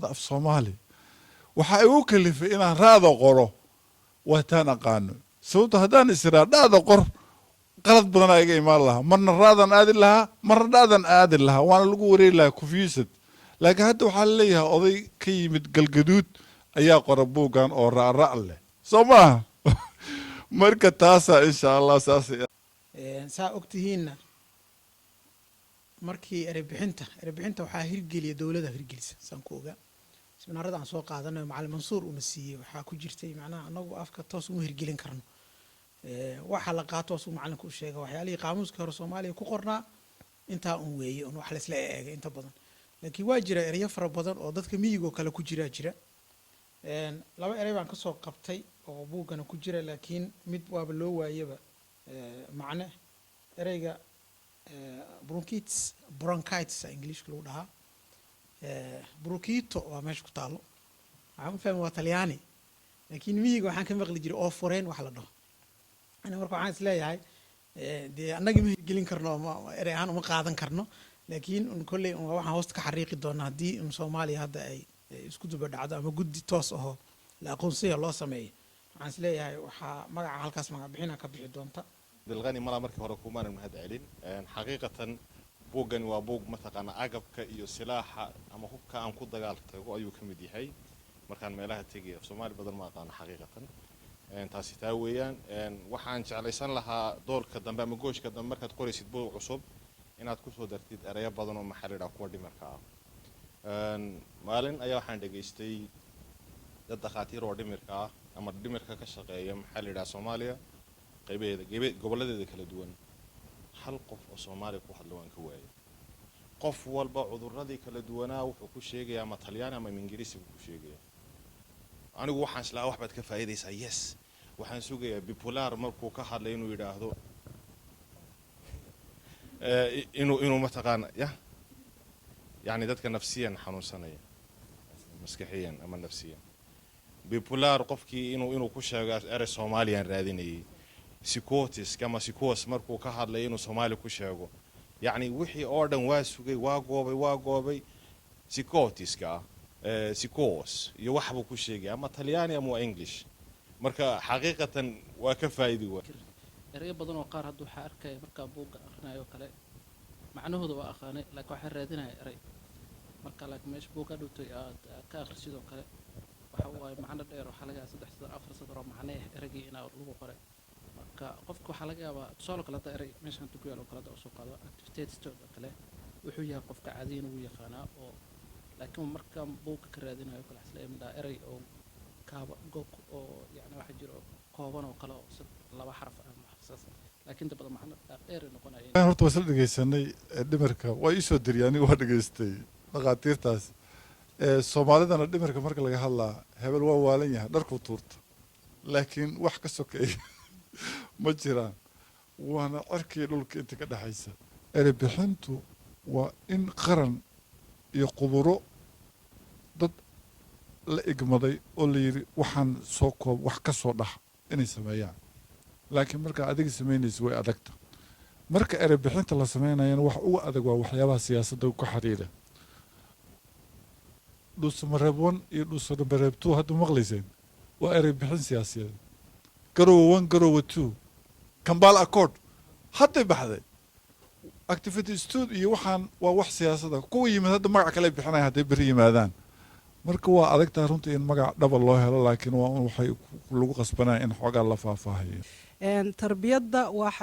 luqada af Soomaali waxa ay u kalifay inaan raada qoro waataan aqaano sababtoo haddaan israa dhaada qor qalad badan ayaga imaan lahaa marna raadan aadi lahaa marna dhaadan aadi lahaa waana lagu wareeri lahaa confused laakiin hadda waxaa leeyahay oday ka yimid galgaduud ayaa qora buuggan oo raarac leh soo maaha marka taasaa insha allah saasay saa ogtihiinna markii erebixinta waxaa hirgeliya dowladda hirgelisa saan ku ogaa seminaarada aan soo qaadanayo macallin Mansuur una siiyey waxaa ku jirtay macnaha anagu afka toos uma hirgelin karno waxa la qaato soo macalinku u sheegay waxyaalihii qaamuuska hore Soomaaliya ku qornaa inta un weeye wax la isla eegay inta badan laakiin waa jira ereyo fara badan oo dadka miyiga kale ku jira laba erey baan ka soo qabtay oo buugana ku jira laakiin mid waaba loo waayaba macne ereyga bronchitis English lagu dhahaa bronchito waa meesha ku taalo waxaan fahmay waa Talyaani laakiin miyiga waxaan ka maqli jiray oo foreen wax la dhaho أنا مركو عايز لا يعي دي أنا جمه جلين كرنا ريحان وما قاعدن كرنا لكن كل واحد هوست كحريق الدنيا دي مسومالي هذا أي اسكتوا بعد عدا ما جود توس أهو لا قنصية الله سمعي عايز لا يعي وح ما على الكاس ما بحنا كبيع دونتا بالغني مرة مركب هركومان من هذا علين حقيقة بوجن وبوج مثلا عقب كيو سلاح أما هو كأم كود دجال تقول أيو كمدي هاي مركان مالها تيجي في الصومال بدل ما كان حقيقة taasi taa weeyaan waxaan jeclaysan lahaa doolka dambe ama gooshka dambe markaad qoraysid buug cusub inaad ku soo dartid erayo badan oo maxalida kuwa dhimarka ah maalin ayaa waxaan dhageystay dad dhaqaatiir oo dhimirka ah ama dhimirka ka shaqeeya maxalida Soomaaliya qaybaheeda goboladeeda kala duwan hal qof oo Soomaali ku hadlo waan ka waayay qof walba cudurradii kala duwanaa wuxuu ku sheegayaa ama Talyaani ama Ingiriisi ku sheegaya anigu waxaan islaa wax baad ka faa'iideysaa yes waxaan sugayaa bipolar markuu ka hadlay inuu yiraahdo inuu mataqaan yani dadka nafsiyan xanuunsanaya maskaxiyan ama nafsiyan bipolar qofkii inuu ku sheego eray Soomaaliyan raadinayay psychosis kama psychos markuu ka hadlay inuu Soomaali ku sheego yani wixii oo dhan waa sugay waa goobay psychotiska psychos iyo waxba ku sheegay ama Talyaani ama English marka xaqiiqatan waa ka faa'iido waa erey badan oo qaar haduu waxa arkay marka buuga aqrinayo kale macnahooda waa aqaanay laakiin waxa raadinaya erey marka laakiin meesha buuga dhutay ka akhrisid oo kale waxa way macna dheer waxa laga 3 sadar oo macne ereygii inaa lagu qoray marka qofka waxa laga yaabaa tusaale kale erey meeshan ku yaalo kala soo qaado activities kale wuxuu yahay qofka caadiin uu yaqaanaa oo لكن مركب بوك كرادينا يقول حسلام دا إري أو كاب جوك أو يعني واحد جرو كوبان أو قلا الله حرف محسوس لكن تبغى معنا إير نكون أيه. أنا توصلت جيسني دمركا ويسود درياني واحد جيستي لقاتير تاس الصومالي أنا دمركا مركب لقى هلا هبل ووالينها درك وطورت لكن وحكة سكي مجران وأنا أركي لك أنت كده حيسة إري بحنتو وإن قرن يقبرو dad la igmaday oo la yiri waxaan soo koob wax ka soo dhax inay sameeyaan laakiin marka adiga sameynayso way adagta marka erey bixinta la sameynayana wax ugu adag waa waxyaabaha siyaasadda ku xiriira dhusmareebon iyo dhusmareebtu hadda maqlayseen waa erey bixin siyaasiyeed garowe 1 garowe 2 Kampala Accord hadda baxday activity stud iyo waxaan waa wax siyaasada kuwa yimid hadda magac kale bixinay haday bari yimaadaan marka waa adagtaa runtii in magac dhab loo helo laakiin waa waxay lagu qasbanaa in xogaa la faahfaahiyo tarbiyadda wax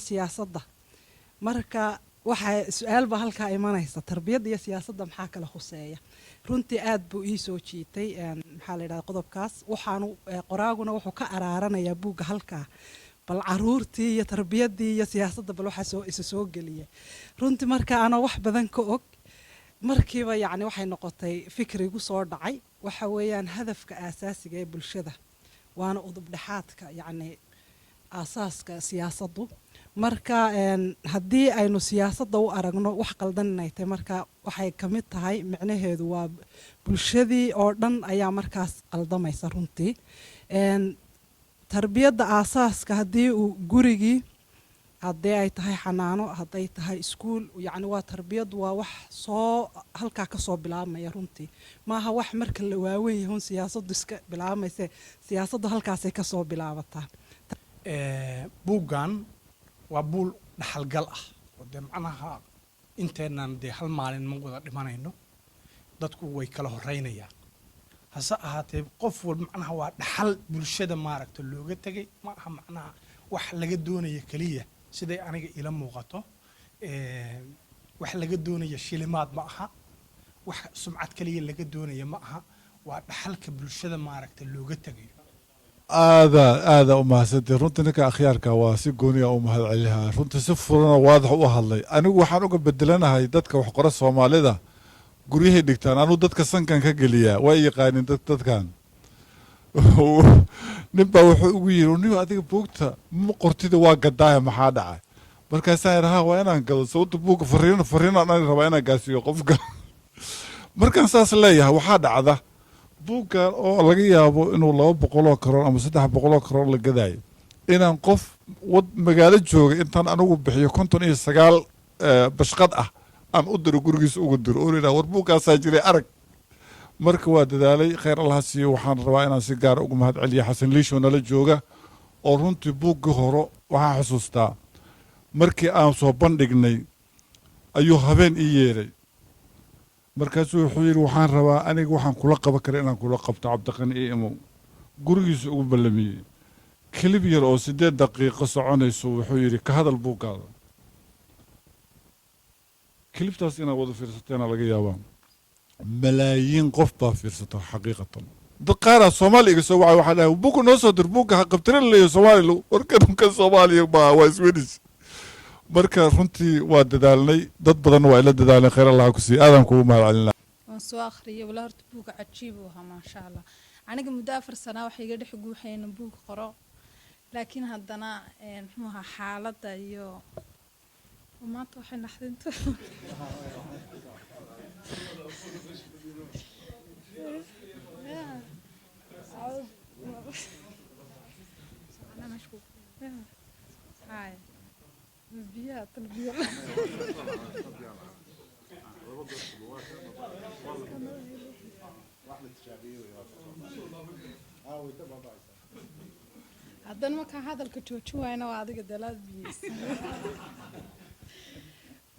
siyaasadda marka waxa su'aal ba halka imanaysa tarbiyadda iyo siyaasadda maxaa kala khuseeya runtii aad buu ii soo jiitay maxaa la yiraahdaa qodobkaas waxaan qoraaguna wuxuu ka araaranayaa buugga halka bal caruurtii iyo tarbiyadii iyo siyaasadda bal waxa soo geliya runtii marka ana wax badan ka og markiiba yani waxay noqotay fikrigu soo dhacay waxa weeyaan hadafka asaasiga ee bulshada waana udub dhaxaadka yani asaaska siyaasaddu marka haddii aynu siyaasadda u aragno wax qaldan inay tahay marka waxay ka mid tahay macnaheedu waa bulshadii oo dhan ayaa markaas qaldamaysa runtii tarbiyadda asaaska haddii uu gurigii haddii ay tahay xanaano hadday tahay iskuul yacni waa tarbiyad waa wax soo halkaa ka soo bilaabmaya runtii maaha wax marka la waaweyn yahay siyaasaddu iska bilaabayse siyaasaddu halkaasay ka soo bilaabataa buuggan waa buul dhaxalgal ah oo dee macnaha inteennan dee hal maalin ma wada dhimanayno dadku way kala horeynayaan hase ahaatee qof walba macnaha waa dhaxal bulshada maaragta looga tegay ma aha macnaha wax laga doonaya keliya siday aniga ila muuqato wax laga doonaya shilimaad ma aha wax sumcad keliya laga doonaya ma aha waa dhaxalka bulshada maaragta looga tegayo aada u mahadsantahay runtii ninka akhyaarka waa si gooniya u mahad celihaa runtii si furana waadax u hadlay anigu waxaan uga bedelanahay dadka wax qora soomaalida guryahay dhigtaan anuu dadka sankan ka geliyaa waa yaqaanin dadkan ninbaa wuxuu ugu yiri nin adiga buugta ma qortida waa gadaaya maxaa dhacay markaasaan idhahaa waa inaan gado sababta buugga fariinaan ani rabaa inaan gaarsiiyo qofka markaan saas leeyahay waxaa dhacda buuggan oo laga yaabo inuu 200 karoon ama 300 karoon la gadaayo inaan qof magaalo jooga intaan anigu bixiyo 59 bashqad ah aan u diro gurigiisa ugu diro oo ilaa war buuggaasaa jiray arag marka waa dadaalay khayr allah siiyo waxaan rabaa inaan si gaar ugu mahad celiyo xasan liisho nala jooga oo runtii buuggii hore waxaan xusuustaa markii aan soo bandhignay ayuu habeen ii yeeray markaasuu wuxuu yidhi waxaan rabaa aniga waxaan kula qaban kara inaan kula qabto cabdiqani iyo imow gurigiisa ugu ballamiyey kilib yar oo 8 daqiiqo soconayso wuxuu yidhi ka hadal buuggaada kilibtaas inaad wada fiirsateena laga yaabaa malaayiin qof baa fiirsata xaqiiqatan dad qaaraa soomaaliya iga soo wacay waxaa dhahay buugga noo soo dir buugga ha qabtira leeyo soomaaliya warkanka soomaaliya baa waa iswedis marka runtii waa dadaalnay dad badan waa ila dadaaleen khayr allah ku sii aadan kugu mahad celinaa waan soo akhriyay walaa horta buugga cajiib uu ahaa maasha allah aniga muddo 4 sano waxa iga dhex guuxayna buug qoro laakiin haddana muxuu ahaa xaaladda iyo maanta waxay naxdinto biyaha talbiya haddana markaan hadalka joojin waayna waa adiga dalaad biyeysa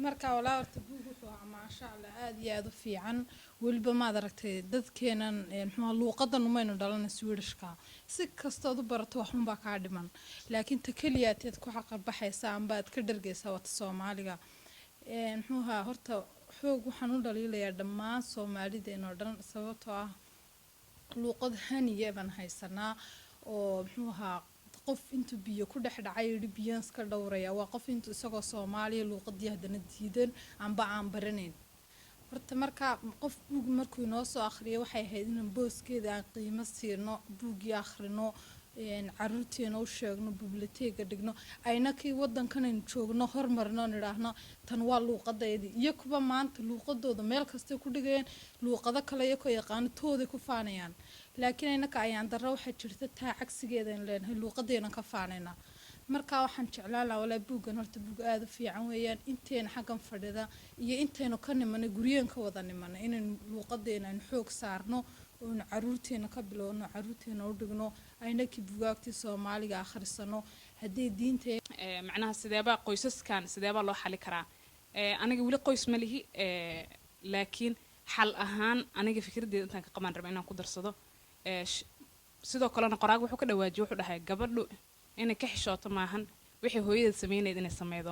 marka walaa horta buug wuxuu ahaa maasha allah aada iyo aada u fiican weliba maad aragtay dadkeenan muxuu luuqadan umaynu dhalana swedishka si kastood u barato waxunbaa kaa dhiman laakiin ta keliya aad ku xaqarbaxaysa amba aad ka dhargaysa wata soomaaliga muxuu ahaa horta xoog waxaan u dhaliilayaa dhammaan soomaalideenoo dhan sababtoo ah luuqad haniya baan haysanaa oo muxuu ahaa qof intuu biyo ku dhex dhacay yidhi biyaan iska dhowraya waa qof intuu isagoo soomaaliya luuqadii haddana diidan amba aan baranayn horta markaa qof buug markuu inoo soo akhriyo waxay ahayd inaan booskeeda aan qiimo siino buuggii akhrino caruurteena u sheegno biblioteega dhigno ayna kii wadankanaynu joogno hormarno nidhaahno tan waa luuqadeedii iyo kuwa maanta luuqadooda meel kastay ku dhigayeen luuqado kale iyakoo yaqaano tooday ku faanayaan laakiin aynaka ayaan darro waxaa jirta taa cagsigeedaan leenahay luuqadeenan ka faanaynaa markaa waxaan jeclaan lahaa walaa buuggan horta buug aada u fiican weeyaan inteena xaggan fadhida iyo intaynu ka nimanay guryeen ka wada nimanay inaynu luuqadeena aynu xoog saarno oonu caruurteena ka bilowno caruurteena u dhigno aynakii bugaagtii soomaaliga akhrisano haddii diinta macnaha sideebaa qoysaskan sideebaa loo xali karaa aniga weli qoys ma lihi laakiin xal ahaan aniga fikraddeeda intaan ka qaban raba inaan ku darsado sidoo kalena qoraaga wuxuu ka dhawaajiyey wuxuu dhahay gabadhu inay ka xishooto maahan wixii hooyadeed sameynayd inay sameydo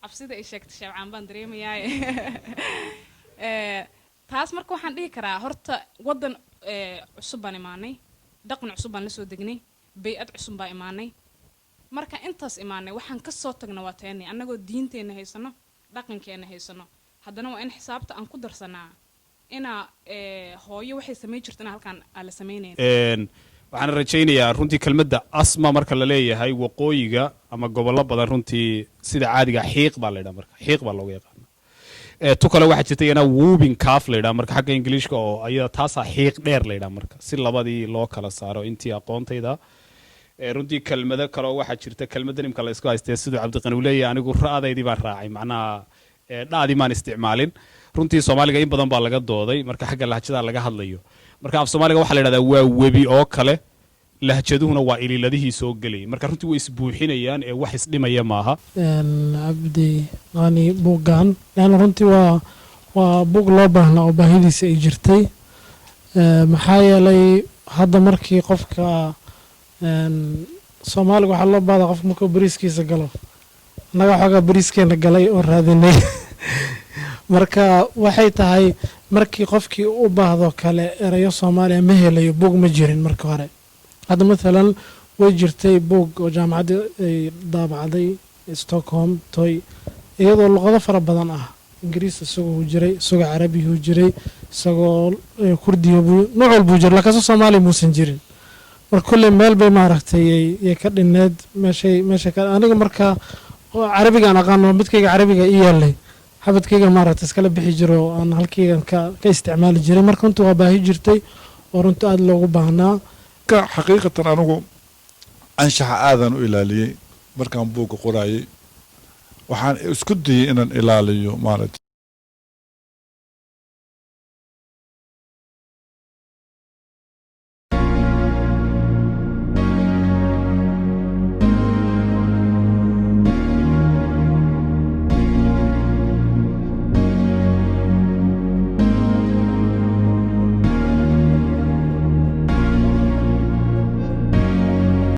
cabsida ay sheegtay shaabcaan baan dareemayaaye taas marka waxaan dhihi karaa horta waddan cusub baan imaanay dhaqan cusub baan la soo degnay bay-ad cusub baan imaanay marka intaas imaanay waxaan ka soo tagna waa teenay annagoo diinteenna haysano dhaqankeena haysano haddana waa in xisaabta aan ku darsanaa inaa hooyo waxay samayn jirto inaa halkaan aan la samaynayn waxaan rajaynayaa runtii kelmadda asma marka la leeyahay waqooyiga ama gobollo badan runtii sida caadiga xiiq baa la yidhaha marka xiiq baa looga yaqaana tu kale waxaa jirta iyana woobing calf la yidhaha marka xagga ingiliishka oo ayada taasaa xiiq dheer la yidhaha marka si labadii loo kala saaro intii aqoontayda runtii kelmado kaloo waxaa jirta kelmadda nimka la isku haystee siduu cabdiqani uu leeyahay anigu ra'daydii baan raacay macnaha dha'dii maan isticmaalin runtii soomaaliga in badan baa laga dooday marka xagga lahjadaa laga hadlayo marka af soomaaliga waxaa la yidhahdaa waa webi oo kale lahjaduhuna waa ililadihii soo gelayay marka runtii way isbuuxinayaan ee wax isdhimaya maaha cabdi qani buuggan leanna runtii waa buug loo baahnaa oo baahidiisa ay jirtay maxaa yeelay hadda markii qofka soomaaliga waxaa loo baahdaa qofka markuu bariiskiisa galo annaga xoogaa bariiskeena galay oo raadinay marka waxay tahay markii qofkii u baahdo kale erayo soomaaliya ma helayo buug ma jirin marka hore hadda maalan way jirtay buug oo jaamacadda ay daabacday stockholm toy iyadoo luqado fara badan ah ingiriis isagoo jiray isagoo carabiyuu jiray isagoo kurdiya nooc walbuu jiray laakiinse soomaaliya muusan jirin marka kulley meel bay maaragtay yay ka dhinneed meeshay ka aniga marka carabigaan aqaano midkayga carabiga i yaalay xabadkayga maaragtay iskala bixi jiro oo aan halkaygan ka isticmaali jiray marka runtii waa baahi jirtay oo runtii aada loogu baahnaa xaqiiqatan anigu anshaxa aadan u ilaaliyey markaan buugga qoraayey waxaan isku dayay inaan ilaaliyo maaragtay